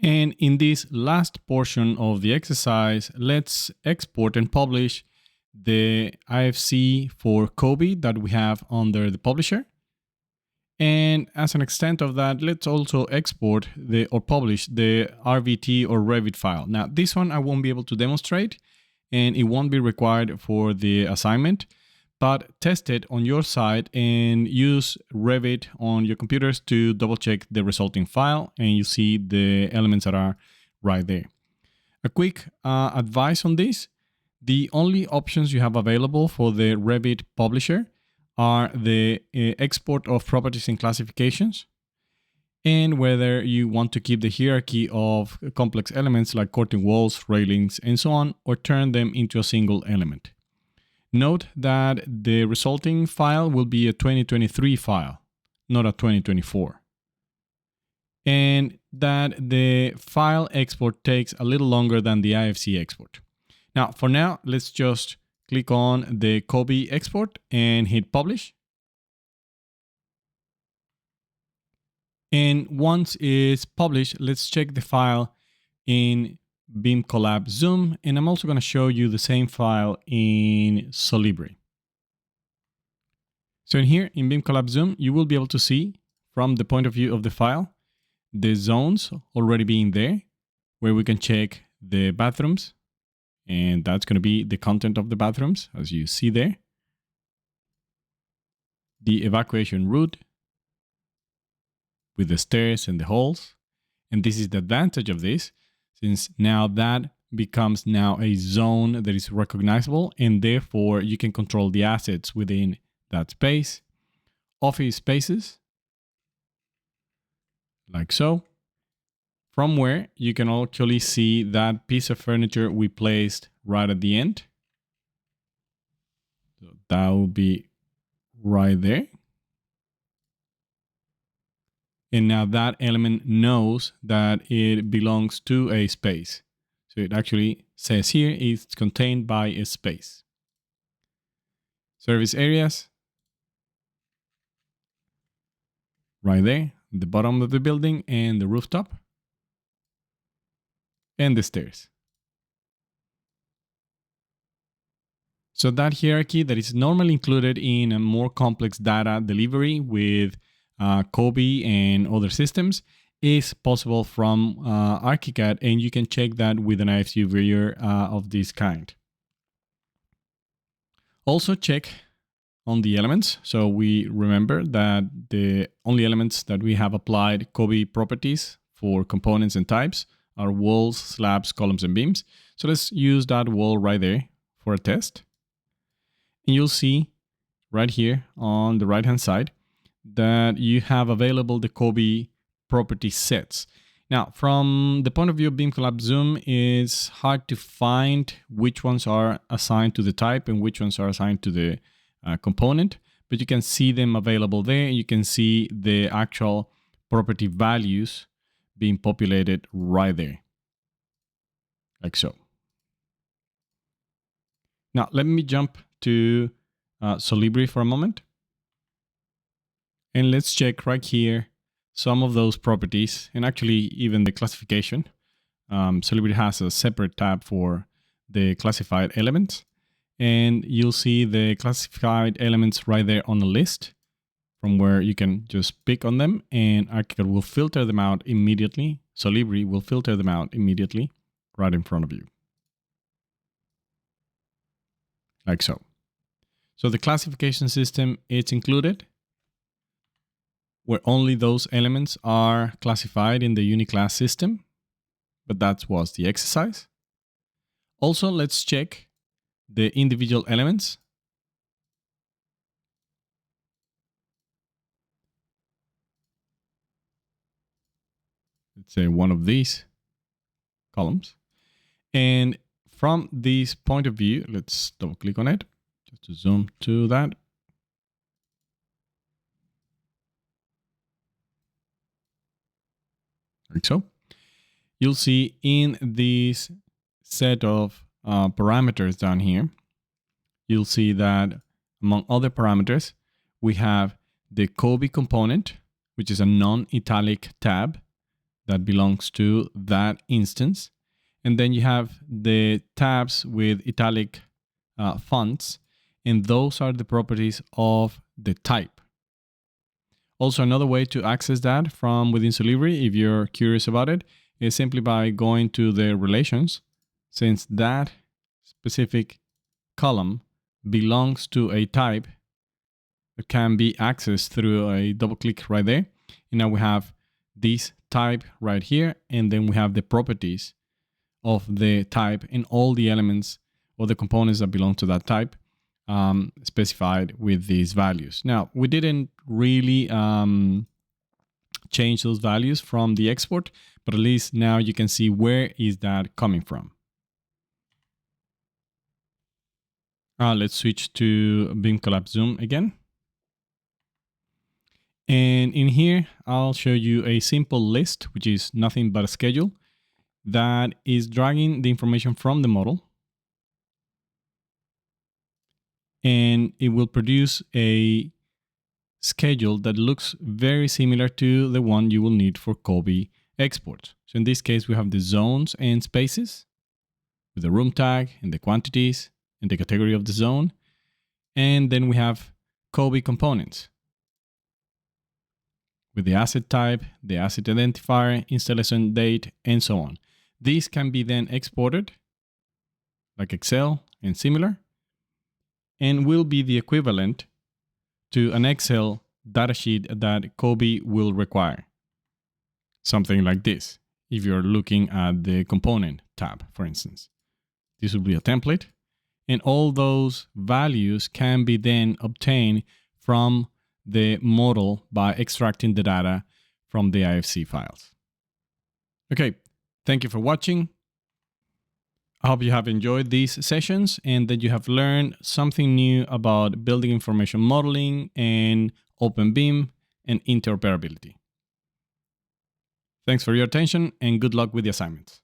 And in this last portion of the exercise, let's export and publish the IFC for Kobe that we have under the publisher. And as an extent of that, let's also export or publish the RVT or Revit file. Now, this one I won't be able to demonstrate, and it won't be required for the assignment, but test it on your side and use Revit on your computers to double check the resulting file, and you see the elements that are right there. A quick advice on this: the only options you have available for the Revit publisher are the export of properties and classifications, and whether you want to keep the hierarchy of complex elements like curtain walls, railings, and so on, or turn them into a single element. Note that the resulting file will be a 2023 file, not a 2024. And that the file export takes a little longer than the IFC export. Now, for now, let's just click on the Kobe export and hit publish. And once it's published, let's check the file in Beam Collab Zoom. And I'm also going to show you the same file in Solibri. So in here in Beam Collab Zoom, you will be able to see from the point of view of the file, the zones already being there, where we can check the bathrooms. And that's going to be the content of the bathrooms, as you see there. The evacuation route with the stairs and the halls. And this is the advantage of this, since now that becomes now a zone that is recognizable, and therefore you can control the assets within that space. Office spaces, like so. From where you can actually see that piece of furniture we placed right at the end. So that will be right there. And now that element knows that it belongs to a space. So it actually says here it's contained by a space. Service areas. Right there, the bottom of the building and the rooftop. And the stairs. So that hierarchy that is normally included in a more complex data delivery with Kobe and other systems is possible from ArchiCAD, and you can check that with an IFC viewer of this kind. Also check on the elements. So we remember that the only elements that we have applied Kobe properties for components and types are walls, slabs, columns, and beams. So let's use that wall right there for a test. And you'll see right here on the right-hand side that you have available the Kobe property sets. Now, from the point of view of Beam Collab Zoom, it's hard to find which ones are assigned to the type and which ones are assigned to the component, but you can see them available there. You can see the actual property values being populated right there, like so. Now, let me jump to Solibri for a moment. And let's check right here some of those properties, and actually even the classification. Solibri has a separate tab for the classified elements. And you'll see the classified elements right there on the list, from where you can just pick on them, and ArchiCAD will filter them out immediately. Solibri will filter them out immediately right in front of you. Like so. So the classification system, it's included, where only those elements are classified in the uniclass system, but that was the exercise. Also, let's check the individual elements. Let's say one of these columns. And from this point of view, let's double click on it just to zoom to that. Like so. You'll see in this set of parameters down here, you'll see that among other parameters, we have the Kobe component, which is a non-italic tab that belongs to that instance. And then you have the tabs with italic fonts, and those are the properties of the type. Also, another way to access that from within Solibri, if you're curious about it, is simply by going to the relations, since that specific column belongs to a type that can be accessed through a double click right there. And now we have this type right here, and then we have the properties of the type and all the elements or the components that belong to that type specified with these values. Now, we didn't really change those values from the export, but at least now you can see where is that coming from. Let's switch to Beam Collapse Zoom again. And in here, I'll show you a simple list, which is nothing but a schedule that is dragging the information from the model. And it will produce a schedule that looks very similar to the one you will need for Kobe exports. So in this case, we have the zones and spaces with the room tag and the quantities and the category of the zone. And then we have Kobe components with the asset type, the asset identifier, installation date, and so on. These can be then exported like Excel and similar, and will be the equivalent to an Excel datasheet that Kobe will require. Something like this, if you're looking at the component tab, for instance. This will be a template, and all those values can be then obtained from the model by extracting the data from the IFC files. Okay, thank you for watching. I hope you have enjoyed these sessions and that you have learned something new about building information modeling and OpenBIM and interoperability. Thanks for your attention and good luck with the assignments.